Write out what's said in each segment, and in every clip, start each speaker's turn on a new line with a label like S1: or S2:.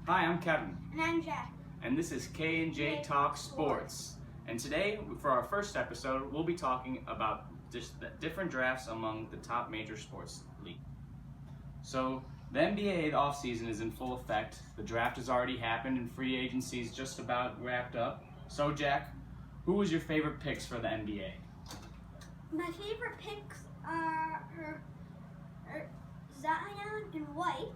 S1: Hi, I'm Kevin,
S2: And I'm Jack.
S1: and this is K&J Talk Sports. And today, for our first episode, we'll be talking about just the different drafts among the top major sports leagues. So, the NBA offseason is in full effect. The draft has already happened, and free agency is just about wrapped up. So, Jack, who was your favorite picks for the NBA?
S2: My favorite picks are Zion and White.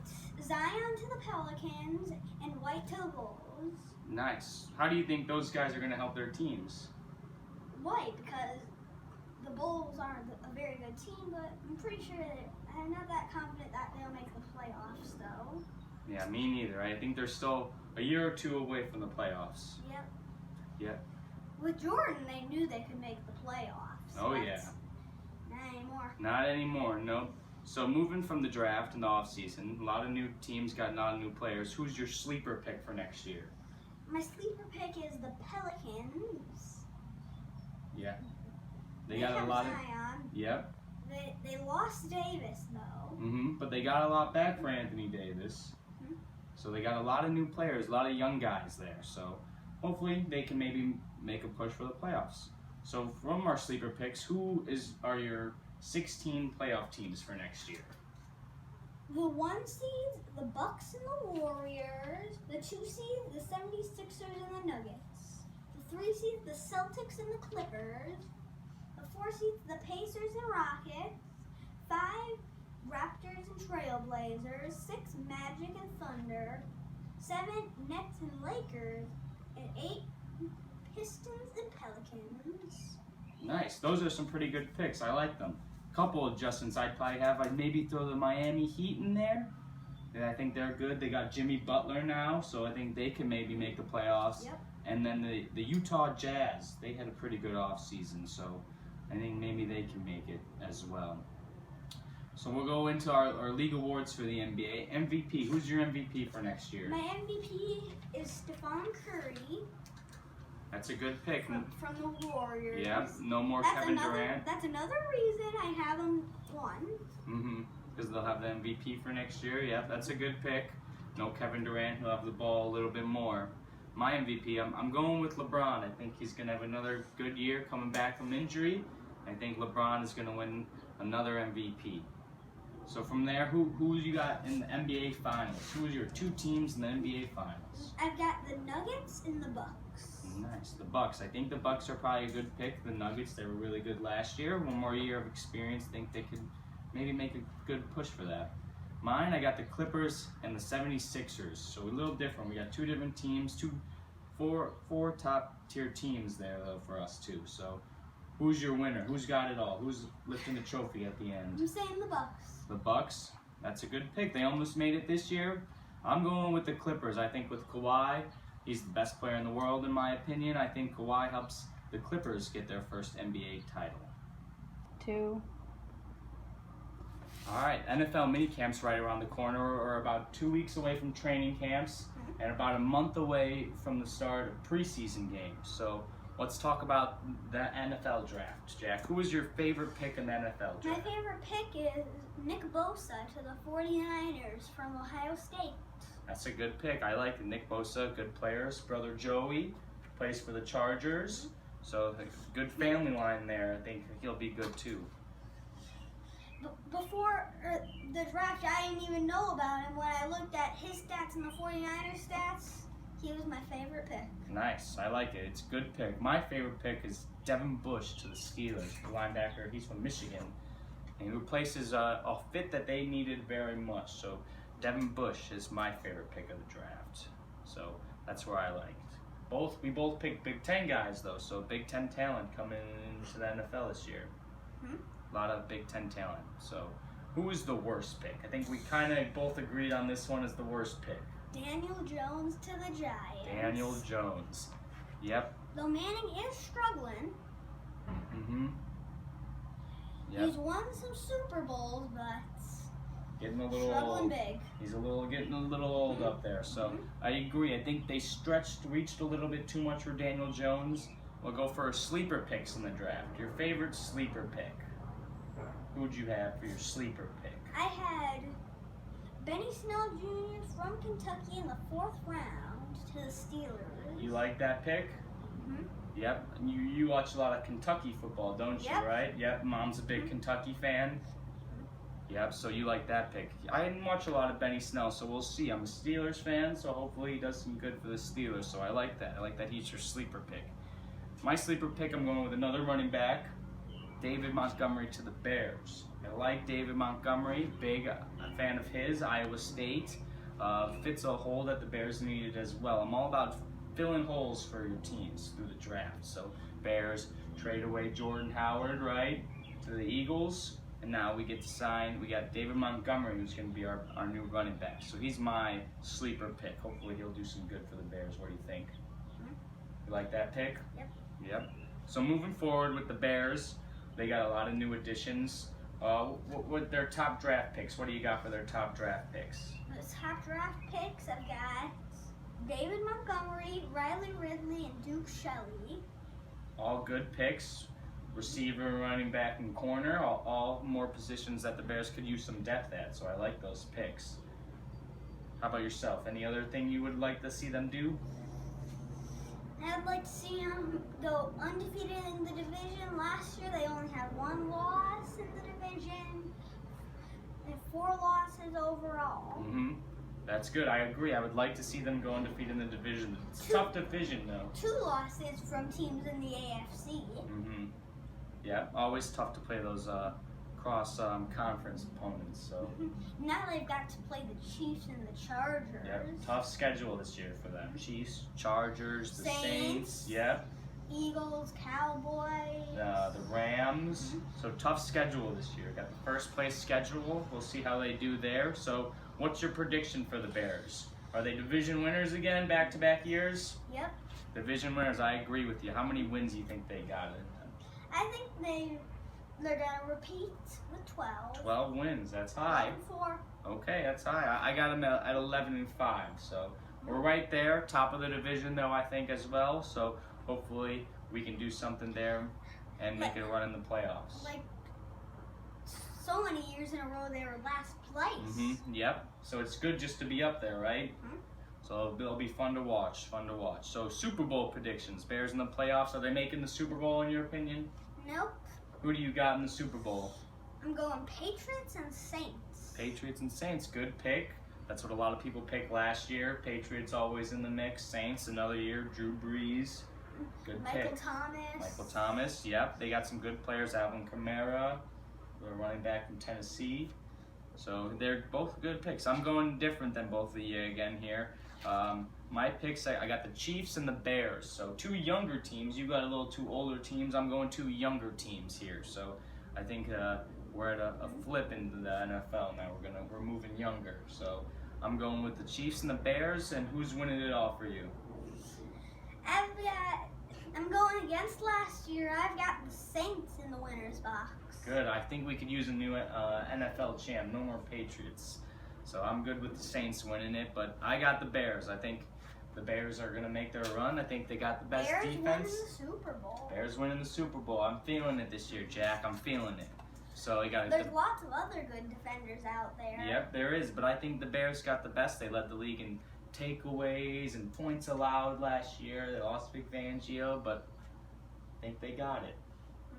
S2: Zion to the Pelicans and White to the Bulls.
S1: Nice. How do you think those guys are going to help their teams?
S2: White because the Bulls aren't a very good team, but I'm pretty sure I'm not that confident that they'll make the playoffs, though.
S1: Yeah, me neither. I think they're still a year or two away from the playoffs.
S2: Yep.
S1: Yep.
S2: With Jordan, they knew they could make the playoffs.
S1: Oh,
S2: but
S1: yeah.
S2: Not anymore.
S1: Not anymore, no. So moving from the draft and the offseason, a lot of new teams got a lot of new players. Who's your sleeper pick for next year?
S2: My sleeper pick is the Pelicans.
S1: Yeah. They got a
S2: have
S1: lot of.
S2: Zion.
S1: Yep.
S2: They lost Davis, though.
S1: But they got a lot back for Anthony Davis.
S2: Mhm.
S1: So they got a lot of new players, a lot of young guys there. So hopefully they can maybe make a push for the playoffs. So from our sleeper picks, are your 16 playoff teams for next year?
S2: The 1 seeds, the Bucks and the Warriors. The 2 seeds, the 76ers and the Nuggets. The 3 seeds, the Celtics and the Clippers. The 4 seeds, the Pacers and Rockets. 5, Raptors and Trailblazers. 6, Magic and Thunder. 7, Nets and Lakers. And 8, Pistons and Pelicans.
S1: Nice. Those are some pretty good picks. I like them. Couple adjustments I'd probably have. I'd maybe throw the Miami Heat in there. And I think they're good. They got Jimmy Butler now, so I think they can maybe make the playoffs.
S2: Yep.
S1: And then the Utah Jazz, they had a pretty good offseason, so I think maybe they can make it as well. So we'll go into our league awards for the NBA. MVP. Who's your MVP for next year?
S2: My MVP is Stephon Curry
S1: That's a good pick.
S2: from the Warriors.
S1: Yeah, no more
S2: That's
S1: Kevin
S2: another,
S1: Durant.
S2: That's another reason I have him 1.
S1: Because they'll have the MVP for next year. Yeah, that's a good pick. No Kevin Durant. He'll have the ball a little bit more. My MVP, I'm going with LeBron. I think he's going to have another good year coming back from injury. I think LeBron is going to win another MVP. So from there, who you got in the NBA Finals? Who's your 2 teams in the NBA Finals?
S2: I've got the Nuggets and the Bucks.
S1: Nice. The Bucks. I think the Bucks are probably a good pick. The Nuggets, they were really good last year. One more year of experience. I think they could maybe make a good push for that. Mine, I got the Clippers and the 76ers. So a little different. We got 2 different teams, four top tier teams there though for us too. So who's your winner? Who's got it all? Who's lifting the trophy at the end?
S2: I'm saying the Bucks.
S1: The Bucks. That's a good pick. They almost made it this year. I'm going with the Clippers. I think with Kawhi, he's the best player in the world in my opinion. I think Kawhi helps the Clippers get their first NBA title.
S3: 2.
S1: All right, NFL minicamps right around the corner, or about 2 weeks away from training camps, and about a month away from the start of preseason games. So let's talk about the NFL draft. Jack, who was your favorite pick in the NFL draft?
S2: My favorite pick is Nick Bosa to the 49ers from Ohio State.
S1: That's a good pick. I like Nick Bosa, good player. His brother Joey plays for the Chargers. So a good family line there. I think he'll be good too.
S2: Before the draft, I didn't even know about him. When I looked at his stats and the 49ers stats, he was my favorite pick.
S1: Nice. I like it. It's a good pick. My favorite pick is Devin Bush to the Steelers, the linebacker. He's from Michigan. And he replaces a fit that they needed very much. So Devin Bush is my favorite pick of the draft. So that's where I liked. We both picked Big Ten guys though, so Big Ten talent coming into the NFL this year. A lot of Big Ten talent. So who is the worst pick? I think we kind of both agreed on this one as the worst pick.
S2: Daniel Jones to the Giants.
S1: Daniel Jones. Yep.
S2: Though Manning is struggling.
S1: Yep.
S2: He's won some Super Bowls, but
S1: Getting a little
S2: struggling
S1: old.
S2: big.
S1: He's getting a little old up there. So I agree. I think they reached a little bit too much for Daniel Jones. We'll go for sleeper picks in the draft. Your favorite sleeper pick? Who would you have for your sleeper pick?
S2: I had Benny Snell Jr. from Kentucky in the 4th round to the Steelers.
S1: You like that pick?
S2: Mhm.
S1: Yep. You watch a lot of Kentucky football, don't you?
S2: Yep.
S1: Right? Yep. Mom's a big Kentucky fan. Yep. So you like that pick? I didn't watch a lot of Benny Snell, so we'll see. I'm a Steelers fan, so hopefully he does some good for the Steelers. So I like that. I like that he's your sleeper pick. My sleeper pick, I'm going with another running back, David Montgomery to the Bears. I like David Montgomery, big fan of his. Iowa State fits a hole that the Bears needed as well. I'm all about filling holes for your teams through the draft. So Bears trade away Jordan Howard, right, to the Eagles, and now we get to sign. We got David Montgomery, who's going to be our new running back. So he's my sleeper pick. Hopefully he'll do some good for the Bears. What do you think? You like that pick?
S2: Yep.
S1: Yep. So moving forward with the Bears, they got a lot of new additions. What their top draft picks? What do you got for their top draft picks?
S2: The top draft picks, I've got David Montgomery, Riley Ridley, and Duke Shelley.
S1: All good picks. Receiver, running back, and corner. All more positions that the Bears could use some depth at. So I like those picks. How about yourself? Any other thing you would like to see them do?
S2: I'd like to see them go undefeated in the division. Last year they only had 1 loss in the division and 4 losses overall.
S1: Mm-hmm. That's good. I agree. I would like to see them go undefeated in the division. It's a tough division, though.
S2: 2 losses from teams in the AFC.
S1: Mm-hmm. Yeah, always tough to play those cross-conference opponents. So.
S2: Now they've got to play the Chiefs and the Chargers.
S1: Yep, tough schedule this year for them. Chiefs, Chargers, the Saints. Yep.
S2: Eagles, Cowboys.
S1: The Rams. So tough schedule this year. Got the first place schedule. We'll see how they do there. So what's your prediction for the Bears? Are they division winners again, back-to-back years?
S2: Yep.
S1: Division winners, I agree with you. How many wins do you think they got in them?
S2: I think they're going to repeat with 12.
S1: 12 wins, that's high.
S2: 4.
S1: Okay, that's high. I got them at 11-5, so we're right there, top of the division though, I think as well. So hopefully we can do something there and make it run in the playoffs.
S2: Like so many years in a row, they were last place.
S1: Mm-hmm. Yep. So it's good just to be up there, right?
S2: Mhm.
S1: So it'll be fun to watch. Fun to watch. So Super Bowl predictions: Bears in the playoffs. Are they making the Super Bowl in your opinion?
S2: Nope.
S1: Who do you got in the Super Bowl?
S2: I'm going Patriots and Saints.
S1: Patriots and Saints. Good pick. That's what a lot of people picked last year. Patriots always in the mix. Saints another year. Drew Brees. Good
S2: Michael
S1: pick.
S2: Thomas.
S1: Michael Thomas. Yep. They got some good players. Alvin Kamara, the running back from Tennessee. So they're both good picks. I'm going different than both of you again here. My picks, I got the Chiefs and the Bears. So 2 younger teams. You got a little 2 older teams. I'm going 2 younger teams here. So I think we're at a flip into the NFL now. We're moving younger. So I'm going with the Chiefs and the Bears. And who's winning it all for you?
S2: I'm going against last year. I've got the Saints in the winner's box.
S1: Good. I think we could use a new NFL champ. No more Patriots. So I'm good with the Saints winning it, but I got the Bears. I think the Bears are going to make their run. I think they got the best
S2: Bears
S1: defense.
S2: winning the Super Bowl.
S1: Bears winning the Super Bowl. I'm feeling it this year, Jack. I'm feeling it. So you got
S2: There's lots of other good defenders out there.
S1: Yep, there is, but I think the Bears got the best. They led the league in takeaways and points allowed last year. They lost Vic Fangio, but I think they got it.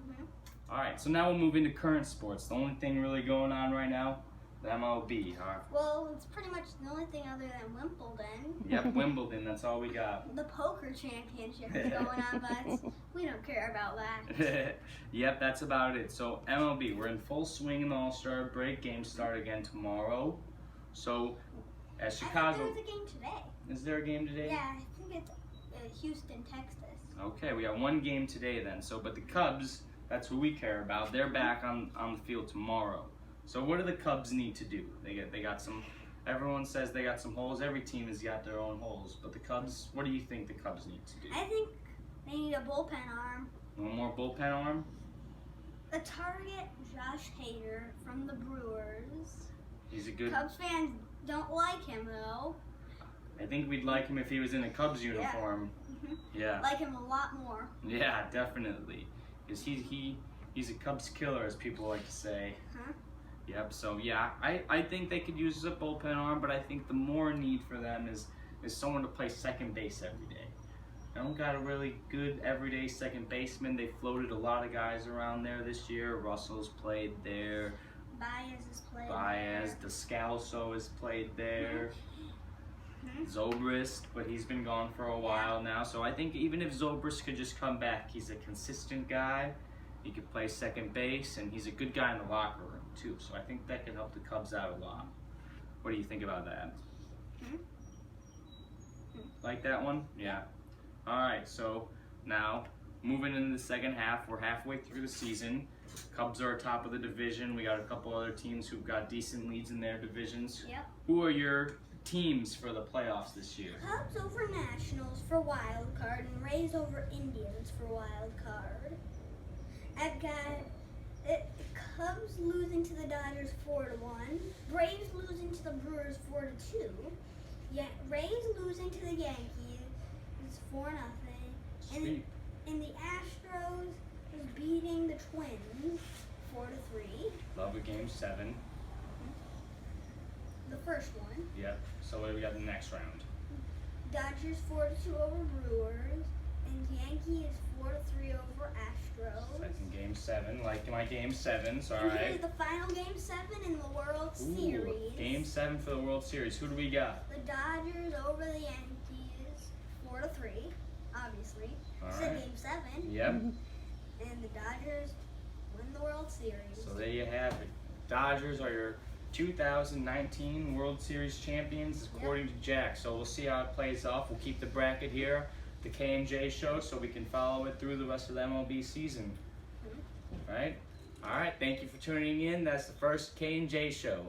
S2: Mhm.
S1: All right, so now we'll move into current sports. The only thing really going on right now, the MLB.
S2: Well, it's pretty much the only thing other than Wimbledon.
S1: Yep, Wimbledon. That's all we got.
S2: The poker championship is going on, but we don't care about that.
S1: Yep, that's about it. So MLB, we're in full swing in the All-Star break. Games start again tomorrow. So as
S2: I
S1: Chicago,
S2: think there's a game today.
S1: is there a game today?
S2: Yeah, I think it's Houston, Texas.
S1: Okay, we got one game today then. So, but the Cubs, that's who we care about. They're back on the field tomorrow. So what do the Cubs need to do? They got some. Everyone says they got some holes. Every team has got their own holes. But the Cubs, what do you think the Cubs need to do?
S2: I think they need a bullpen arm.
S1: One more bullpen arm?
S2: The target, Josh Hader from the Brewers.
S1: He's a good.
S2: Cubs fans don't like him though.
S1: I think we'd like him if he was in a Cubs uniform.
S2: Mhm.
S1: Yeah.
S2: Like him a lot more.
S1: Yeah, definitely. Because he's a Cubs killer, as people like to say.
S2: Huh?
S1: Yep. So yeah, I think they could use a bullpen arm, but I think the more need for them is someone to play second base every day. They don't got a really good everyday second baseman. They floated a lot of guys around there this year. Russell's played there.
S2: Baez has played
S1: Baez,
S2: there.
S1: Descalso has played there.
S2: Mhm.
S1: Zobrist, but he's been gone for a while now. So I think even if Zobrist could just come back, he's a consistent guy. He could play second base, and he's a good guy in the locker room too. So I think that could help the Cubs out a lot. What do you think about that?
S2: Mhm.
S1: Like that one? Yeah. All right. So now moving into the second half, we're halfway through the season. Cubs are top of the division. We got a couple other teams who've got decent leads in their divisions.
S2: Yep.
S1: Who are your teams for the playoffs this year?
S2: Cubs over Nationals for wild card and Rays over Indians for wild card. I've got the Cubs losing to the Dodgers 4-1. Braves losing to the Brewers 4-2. Rays losing to the Yankees 4-0.
S1: Sweet.
S2: And the Astros is beating the Twins 4-3.
S1: Love a game 7.
S2: The first one.
S1: Yep. So what do we got in the next round?
S2: Dodgers 4-2 over Brewers, and Yankees 4-3 over Astros.
S1: Second game 7. Like my game 7s. All
S2: And
S1: right.
S2: here's the final game 7 in the World
S1: Ooh,
S2: Series.
S1: game 7 for the World Series. Who do we got?
S2: The Dodgers over the Yankees 4-3, obviously.
S1: All
S2: It's
S1: right.
S2: game 7,
S1: Yep.
S2: and the Dodgers win the World Series.
S1: So there you have it. Dodgers are your 2019 World Series champions, according to Jack. So we'll see how it plays off. We'll keep the bracket here, the K&J show, so we can follow it through the rest of the MLB season. Right? All right. Thank you for tuning in. That's the first K&J show.